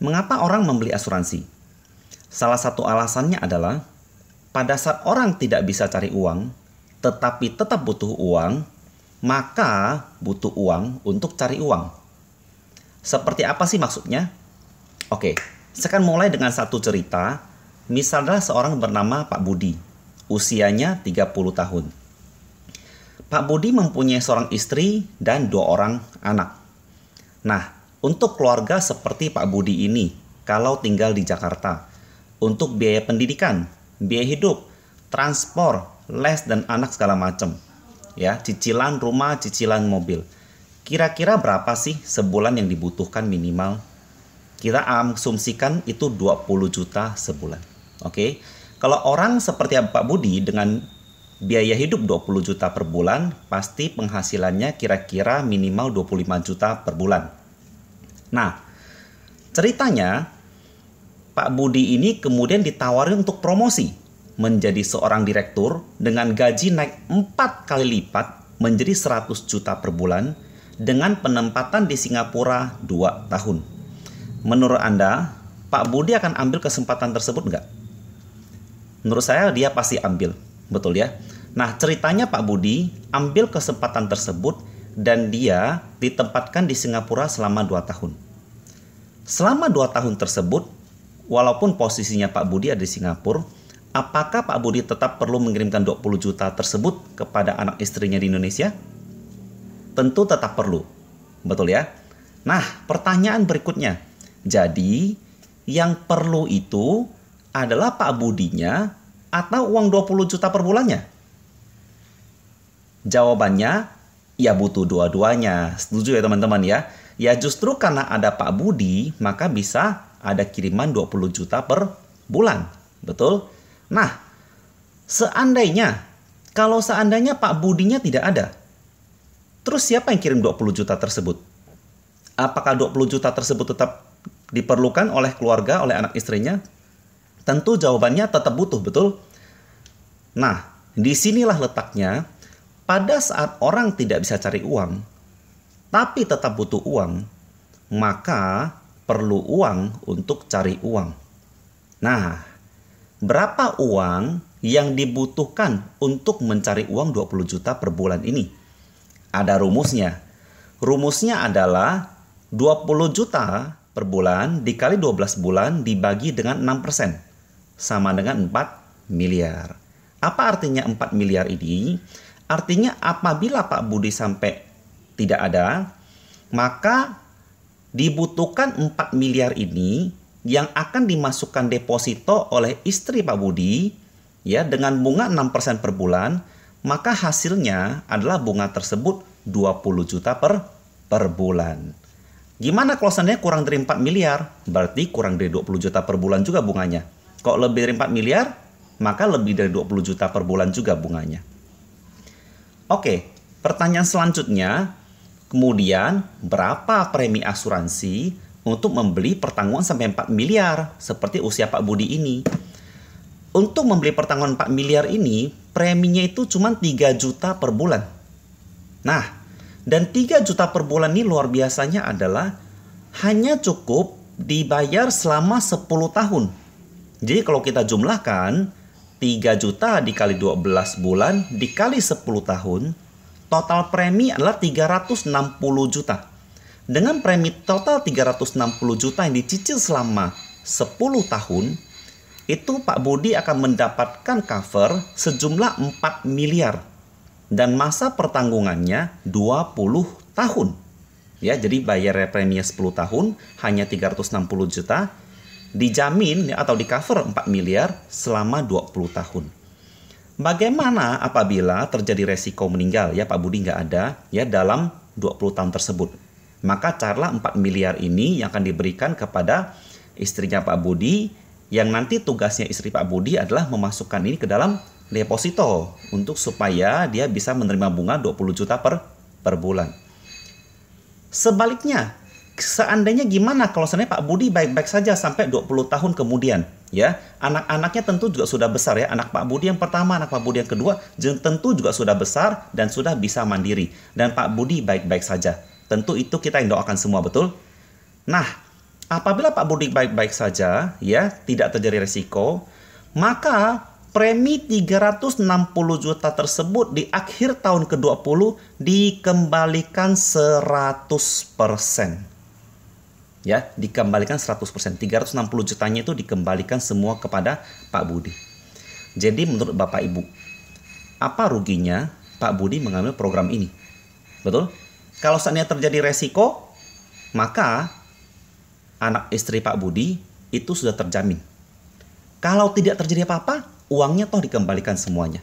Mengapa orang membeli asuransi? Salah satu alasannya adalah pada saat orang tidak bisa cari uang, tetapi tetap butuh uang, maka butuh uang untuk cari uang. Seperti apa sih maksudnya? Oke, saya akan mulai dengan satu cerita. Misalnya seorang bernama Pak Budi, usianya 30 tahun. Pak Budi mempunyai seorang istri dan 2 orang anak. Nah, untuk keluarga seperti Pak Budi ini, kalau tinggal di Jakarta, untuk biaya pendidikan, biaya hidup, transport, les dan anak segala macam, ya, cicilan rumah, cicilan mobil. Kira-kira berapa sih sebulan yang dibutuhkan minimal? Kita asumsikan itu 20 juta sebulan. Oke. Kalau orang seperti Pak Budi dengan biaya hidup 20 juta per bulan, pasti penghasilannya kira-kira minimal 25 juta per bulan. Nah, ceritanya Pak Budi ini kemudian ditawari untuk promosi menjadi seorang direktur dengan gaji naik 4 kali lipat menjadi 100 juta per bulan dengan penempatan di Singapura 2 tahun. Menurut Anda, Pak Budi akan ambil kesempatan tersebut nggak? Menurut saya dia pasti ambil, betul ya? Nah, ceritanya Pak Budi ambil kesempatan tersebut dan dia ditempatkan di Singapura selama 2 tahun. Selama 2 tahun tersebut, walaupun posisinya Pak Budi ada di Singapura, apakah Pak Budi tetap perlu mengirimkan 20 juta tersebut kepada anak istrinya di Indonesia? Tentu tetap perlu, betul ya? Nah, pertanyaan berikutnya. Jadi, yang perlu itu adalah Pak Budinya atau uang 20 juta per bulannya? Jawabannya, ya butuh dua-duanya. Setuju ya teman-teman ya? Ya justru karena ada Pak Budi, maka bisa ada kiriman 20 juta per bulan. Betul? Nah, kalau seandainya Pak Budinya tidak ada, terus siapa yang kirim 20 juta tersebut? Apakah 20 juta tersebut tetap diperlukan oleh keluarga, oleh anak istrinya? Tentu jawabannya tetap butuh, betul? Nah, disinilah letaknya. Pada saat orang tidak bisa cari uang, tapi tetap butuh uang, maka perlu uang untuk cari uang. Nah, berapa uang yang dibutuhkan untuk mencari uang 20 juta per bulan ini? Ada rumusnya. Rumusnya adalah 20 juta per bulan dikali 12 bulan dibagi dengan 6%. Sama dengan 4 miliar. Apa artinya 4 miliar ini? Artinya apabila Pak Budi sampai tidak ada, maka dibutuhkan 4 miliar ini yang akan dimasukkan deposito oleh istri Pak Budi ya dengan bunga 6% per bulan, maka hasilnya adalah bunga tersebut 20 juta per bulan. Gimana kalau seandainya kurang dari 4 miliar? Berarti kurang dari 20 juta per bulan juga bunganya. Kok lebih dari 4 miliar, maka lebih dari 20 juta per bulan juga bunganya. Oke, pertanyaan selanjutnya, kemudian berapa premi asuransi untuk membeli pertanggungan sampai 4 miliar seperti usia Pak Budi ini? Untuk membeli pertanggungan 4 miliar ini, preminya itu cuma 3 juta per bulan. Nah, dan 3 juta per bulan ini luar biasanya adalah hanya cukup dibayar selama 10 tahun. Jadi kalau kita jumlahkan 3 juta dikali 12 bulan dikali 10 tahun, total premi adalah 360 juta. Dengan premi total 360 juta yang dicicil selama 10 tahun, itu Pak Budi akan mendapatkan cover sejumlah 4 miliar. Dan masa pertanggungannya 20 tahun. Ya, jadi bayar preminya 10 tahun, hanya 360 juta. Dijamin atau di cover 4 miliar selama 20 tahun. Bagaimana apabila terjadi resiko meninggal ya Pak Budi nggak ada ya dalam 20 tahun tersebut? Maka carilah 4 miliar ini yang akan diberikan kepada istrinya Pak Budi, yang nanti tugasnya istri Pak Budi adalah memasukkan ini ke dalam deposito untuk supaya dia bisa menerima bunga 20 juta per bulan. Sebaliknya, seandainya gimana kalau seandainya Pak Budi baik-baik saja sampai 20 tahun kemudian, ya, anak-anaknya tentu juga sudah besar ya. Anak Pak Budi yang pertama, anak Pak Budi yang kedua tentu juga sudah besar dan sudah bisa mandiri. Dan Pak Budi baik-baik saja. Tentu itu kita yang doakan semua, betul? Nah, Apabila Pak Budi baik-baik saja, ya, tidak terjadi resiko, maka premi 360 juta tersebut di akhir tahun ke-20 dikembalikan 100%. Ya, dikembalikan 100%. 360 jutanya itu dikembalikan semua kepada Pak Budi. Jadi menurut Bapak Ibu, apa ruginya Pak Budi mengambil program ini? Betul? Kalau seandainya terjadi resiko, maka anak istri Pak Budi itu sudah terjamin. Kalau tidak terjadi apa-apa, uangnya toh dikembalikan semuanya.